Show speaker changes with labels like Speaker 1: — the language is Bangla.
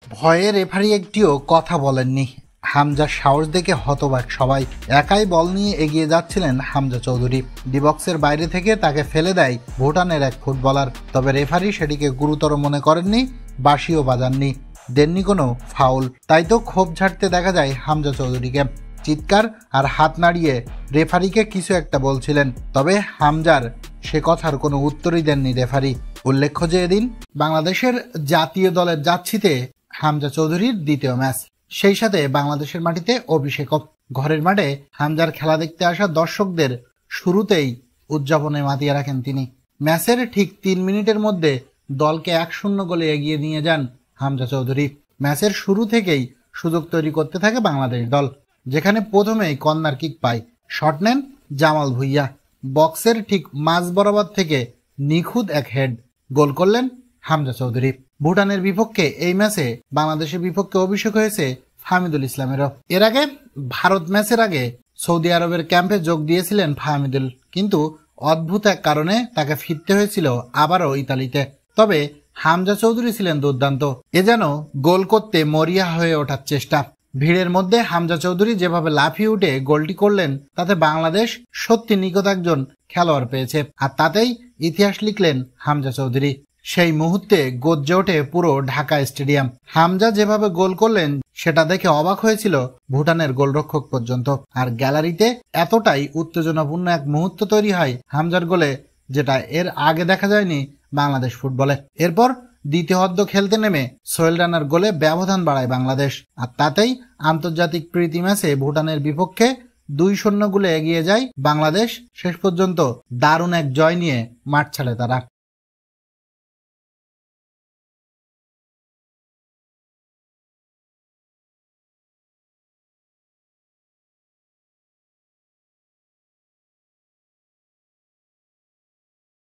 Speaker 1: ভয়ে রেফারি একটিও কথা বলেননি। হামজার সাহস দেখে হতবাক সবাই। একাই বল নিয়ে এগিয়ে যাচ্ছিলেন হামজা চৌধুরী। ডি বক্সের বাইরে থেকে তাকে ফেলে দেয় ভুটানের এক ফুটবলার। তবে রেফারি সেটিকে গুরুতর মনে করেননি, বাঁশিও বাজাননি, দেননি কোনো ফাউল। তাই তো ক্ষোভ ঝাড়তে দেখা যায় হামজা চৌধুরীকে। চিৎকার আর হাত নাড়িয়ে রেফারিকে কিছু একটা বলছিলেন। তবে হামজার সে কথার কোনো উত্তরই দেননি রেফারি। উল্লেখ্য যে এদিন বাংলাদেশের জাতীয় দলের যাচ্ছিতে হামজা চৌধুরীর দ্বিতীয় ম্যাচ, সেই সাথে বাংলাদেশের মাটিতে অভিষেকও। ঘরের মাঠে হামজার খেলা দেখতে আসা দর্শকদের শুরুতেই উদযাপনে মাতিয়ে রাখেন তিনি। ম্যাচের ঠিক 3 মিনিটের মধ্যে দলকে 1-0 গোলে এগিয়ে নিয়ে যান হামজা চৌধুরী। ম্যাচের শুরু থেকেই সুযোগ তৈরি করতে থাকে বাংলাদেশ দল, যেখানে প্রথমেই কর্নার কিক পায়। শট নেন জামাল ভুঁইয়া। বক্সের ঠিক মাঝ বরাবর থেকে নিখুঁত এক হেড, গোল করলেন হামজা চৌধুরী। ভুটানের বিপক্ষে এই ম্যাচে বাংলাদেশের বিপক্ষে অভিষেক হয়েছে ফাহমিদুল ইসলামেরও। এর আগে ভারত ম্যাচের আগে সৌদি আরবের ক্যাম্পে যোগ দিয়েছিলেন ফাহমিদুল, কিন্তু অদ্ভুত এক কারণে তাকে ফিরতে হয়েছিল আবারও ইতালিতে। তবে হামজা চৌধুরী ছিলেন দুর্দান্ত। এ যেন গোল করতে মরিয়া হয়ে ওঠার চেষ্টা। ভিড়ের মধ্যে হামজা চৌধুরী যেভাবে লাফিয়ে উঠে গোলটি করলেন, তাতে বাংলাদেশ সত্যি নিকট একজন খেলোয়াড় পেয়েছে। আর তাতেই ইতিহাস লিখলেন হামজা চৌধুরী। সেই মুহূর্তে গর্জে ওঠে পুরো ঢাকা স্টেডিয়াম। হামজা যেভাবে গোল করলেন সেটা দেখে অবাক হয়েছিল ভুটানের গোলরক্ষক পর্যন্ত। আর গ্যালারিতে এতটাই উত্তেজনাপূর্ণ এক মুহূর্ত তৈরি হয় হামজার গোলে, যেটা এর আগে দেখা যায়নি বাংলাদেশ ফুটবলে। এরপর দ্বিতীয় অর্ধ খেলতে নেমে সোহেল রানার গোলে ব্যবধান বাড়ায় বাংলাদেশ। আর তাতেই আন্তর্জাতিক প্রীতি ম্যাচে ভুটানের বিপক্ষে 2-0 গোলে এগিয়ে যায় বাংলাদেশ। শেষ পর্যন্ত দারুণ এক জয় নিয়ে মাঠ ছাড়ে তারা।